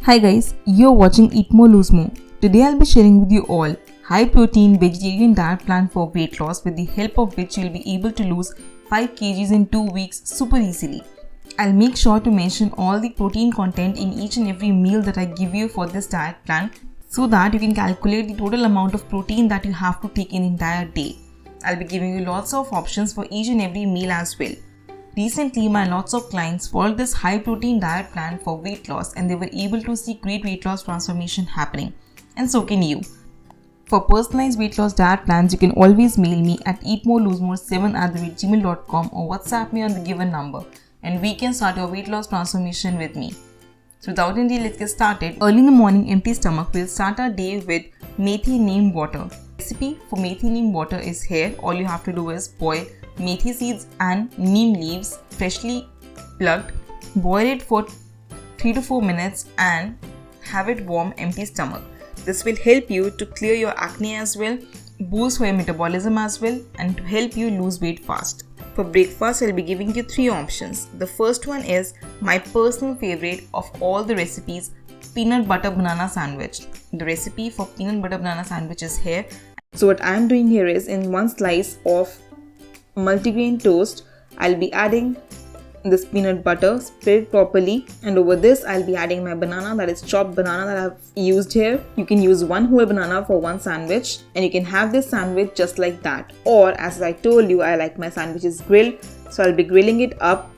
Hi guys, you're watching Eat More Lose More. Today I'll be sharing with you all high protein vegetarian diet plan for weight loss with the help of which you'll be able to lose 5 kgs in 2 weeks super easily. I'll make sure to mention all the protein content in each and every meal that I give you for this diet plan so that you can calculate the total amount of protein that you have to take in an entire day. I'll be giving you lots of options for each and every meal as well. Recently, my lots of clients followed this high protein diet plan for weight loss and they were able to see great weight loss transformation happening. And so can you. For personalized weight loss diet plans, you can always mail me at eatmorelosemore7@gmail.com or WhatsApp me on the given number and we can start your weight loss transformation with me. So without any delay, let's get started. Early in the morning, empty stomach, we'll start our day with methi neem water. The recipe for methi neem water is here. All you have to do is boil methi seeds and neem leaves freshly plucked. Boil it for 3 to 4 minutes and have it warm empty stomach. This will help you to clear your acne as well, boost your metabolism as well, and to help you lose weight fast. For breakfast, I'll be giving you 3 options. The first one is my personal favorite of all the recipes, peanut butter banana sandwich. The recipe for peanut butter banana sandwich is here. So what I'm doing here is in 1 slice of multigrain toast, I'll be adding this peanut butter, spread it properly, and over this I'll be adding my banana, that is chopped banana that I've used here. You can use 1 whole banana for 1 sandwich and you can have this sandwich just like that, or as I told you, I like my sandwiches grilled, so I'll be grilling it up.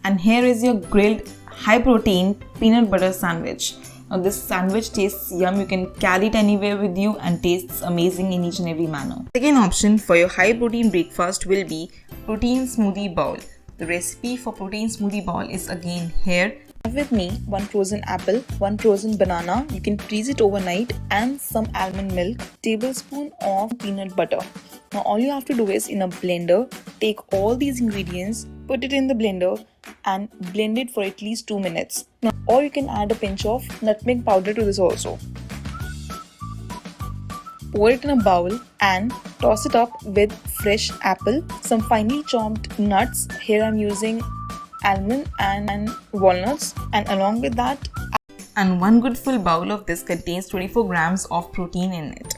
And here is your grilled high protein peanut butter sandwich. Now this sandwich tastes yum. You can carry it anywhere with you and tastes amazing in each and every manner. Second option for your high protein breakfast will be protein smoothie bowl. The recipe for protein smoothie bowl is again here. Have with me 1 frozen apple, 1 frozen banana, you can freeze it overnight, and some almond milk, tablespoon of peanut butter. Now all you have to do is in a blender, take all these ingredients, put it in the blender and blend it for at least 2 minutes. Now, or you can add a pinch of nutmeg powder to this also. Pour it in a bowl and toss it up with fresh apple, some finely chopped nuts. Here I'm using almond and walnuts, and along with that, and 1 good full bowl of this contains 24 grams of protein in it.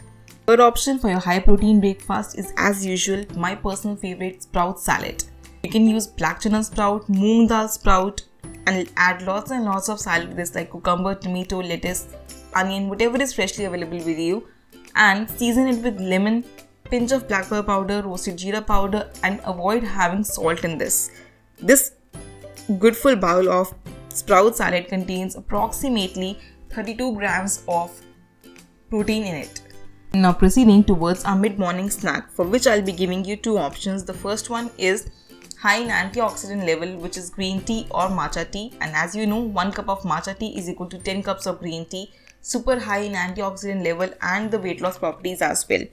Third option for your high protein breakfast is as usual my personal favorite sprout salad. You can use black chana sprout, moong dal sprout, and add lots and lots of salad with this like cucumber, tomato, lettuce, onion, whatever is freshly available with you, and season it with lemon, pinch of black pepper powder, roasted jeera powder, and avoid having salt in this. This good full bowl of sprout salad contains approximately 32 grams of protein in it. Now proceeding towards our mid-morning snack, for which I'll be giving you 2 options. The first one is high in antioxidant level, which is green tea or matcha tea, and as you know, 1 cup of matcha tea is equal to 10 cups of green tea. Super high in antioxidant level and the weight loss properties as well.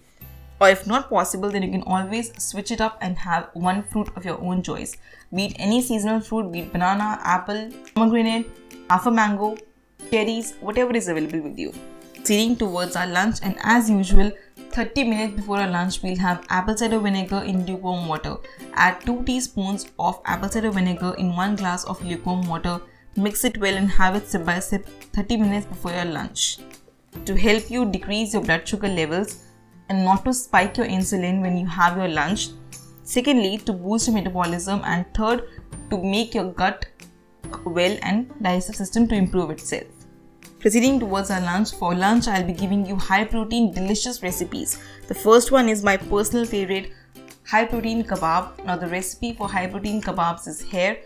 Or if not possible, then you can always switch it up and have 1 fruit of your own choice. Be it any seasonal fruit, be it banana, apple, pomegranate, half a mango, cherries, whatever is available with you. Proceeding towards our lunch, and as usual, 30 minutes before our lunch, we'll have apple cider vinegar in lukewarm water. Add 2 teaspoons of apple cider vinegar in 1 glass of lukewarm water. Mix it well and have it sip by sip 30 minutes before your lunch to help you decrease your blood sugar levels and not to spike your insulin when you have your lunch. Secondly, to boost your metabolism, and third, to make your gut well and digestive system to improve itself. Proceeding towards our lunch, for lunch I'll be giving you high protein delicious recipes. The first one is my personal favorite high protein kebab. Now the recipe for high protein kebabs is here.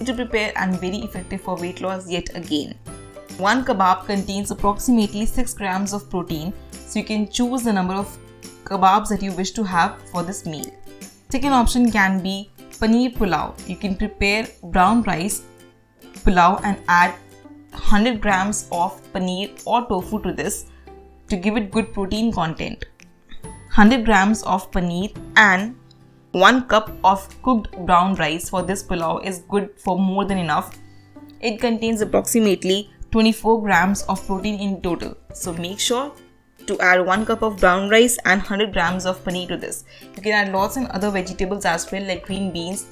To prepare and very effective for weight loss yet again. 1 kebab contains approximately 6 grams of protein, so you can choose the number of kebabs that you wish to have for this meal. Second option can be paneer pulao. You can prepare brown rice pulao and add 100 grams of paneer or tofu to this to give it good protein content. 100 grams of paneer and 1 cup of cooked brown rice for this pulao is good for more than enough. It contains approximately 24 grams of protein in total. So make sure to add 1 cup of brown rice and 100 grams of paneer to this. You can add lots and other vegetables as well, like green beans,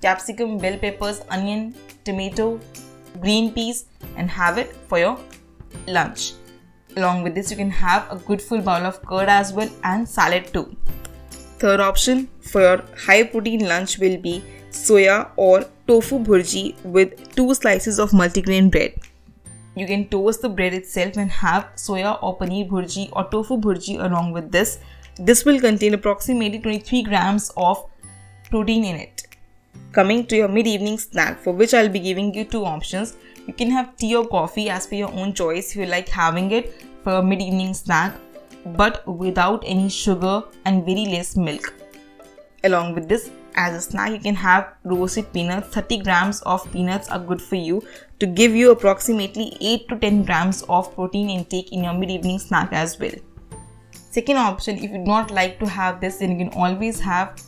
capsicum, bell peppers, onion, tomato, green peas, and have it for your lunch. Along with this, you can have a good full bowl of curd as well and salad too. Third option for your high protein lunch will be soya or tofu bhurji with 2 slices of multigrain bread. You can toast the bread itself and have soya or paneer bhurji or tofu bhurji along with this. This will contain approximately 23 grams of protein in it. Coming to your mid-evening snack, for which I'll be giving you 2 options. You can have tea or coffee as per your own choice if you like having it for a mid-evening snack, but without any sugar and very less milk. Along with this, as a snack, you can have roasted peanuts. 30 grams of peanuts are good for you to give you approximately 8 to 10 grams of protein intake in your mid-evening snack as well. Second option, if you do not like to have this, then you can always have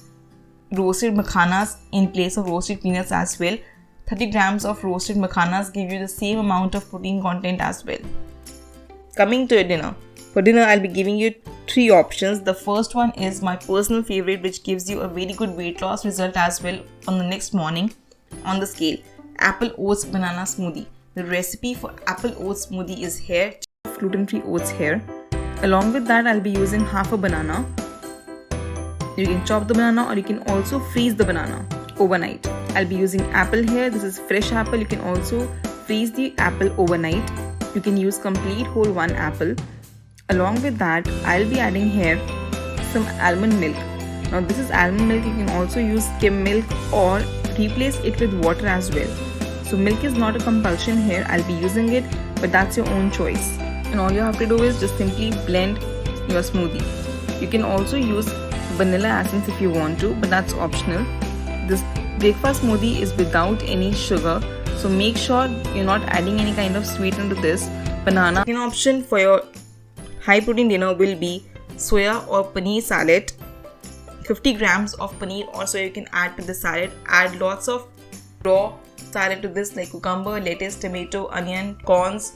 roasted makhanas in place of roasted peanuts as well. 30 grams of roasted makhanas give you the same amount of protein content as well. Coming to your dinner. For dinner, I'll be giving you 3 options. The first one is my personal favorite, which gives you a very good weight loss result as well on the next morning on the scale. Apple oats banana smoothie. The recipe for apple oats smoothie is here. Gluten-free oats here. Along with that, I'll be using half a banana. You can chop the banana or you can also freeze the banana overnight. I'll be using apple here. This is fresh apple. You can also freeze the apple overnight. You can use complete whole 1 apple. Along with that, I'll be adding here some almond milk. Now this is almond milk. You can also use skim milk or replace it with water as well. So milk is not a compulsion here. I'll be using it, but that's your own choice. And all you have to do is just simply blend your smoothie. You can also use vanilla essence if you want to, but that's optional. This breakfast smoothie is without any sugar, so make sure you're not adding any kind of sweetener to this. Banana. Second option for your high protein dinner will be soya or paneer salad. 50 grams of paneer or soya you can add to the salad. Add lots of raw salad to this, like cucumber, lettuce, tomato, onion, corns,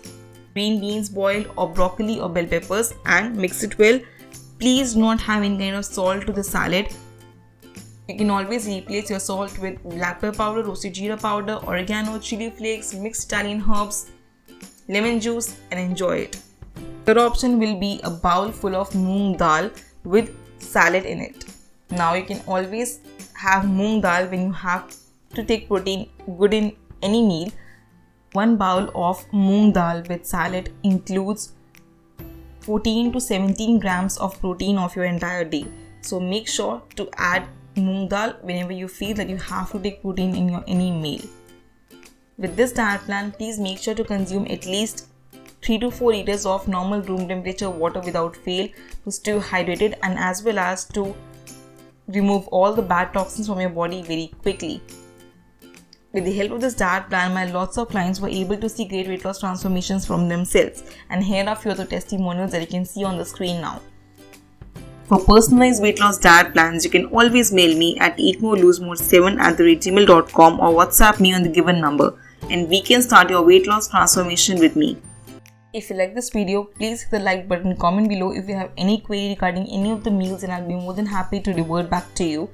green beans boiled, or broccoli or bell peppers, and mix it well. Please do not have any kind of salt to the salad. You can always replace your salt with black pepper powder, roasted jeera powder, oregano, chili flakes, mixed Italian herbs, lemon juice, and enjoy it. Third option will be a bowl full of moong dal with salad in it. Now you can always have moong dal when you have to take protein good in any meal. 1 bowl of moong dal with salad includes 14 to 17 grams of protein of your entire day. So make sure to add moong dal whenever you feel that you have to take protein in your any meal. With this diet plan, please make sure to consume at least 3 to 4 liters of normal room temperature water without fail to stay hydrated, and as well as to remove all the bad toxins from your body very quickly. With the help of this diet plan, my lots of clients were able to see great weight loss transformations from themselves, and here are a few of the testimonials that you can see on the screen now. For personalized weight loss diet plans, you can always mail me at eatmoreloosemore7@gmail.com or WhatsApp me on the given number, and we can start your weight loss transformation with me. If you like this video, please hit the like button, comment below if you have any query regarding any of the meals, and I'll be more than happy to revert back to you.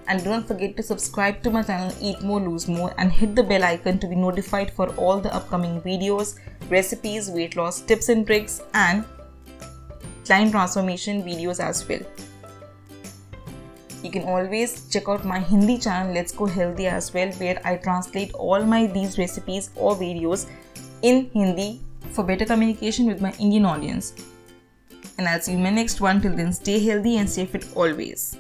And do not forget to subscribe to my channel Eat More Lose More and hit the bell icon to be notified for all the upcoming videos, recipes, weight loss tips and tricks, and client transformation videos as well. You can always check out my Hindi channel Let's Go Healthy as well, where I translate all these recipes or videos in Hindi for better communication with my Indian audience. And I'll see you in my next one. Till then, stay healthy and stay fit always.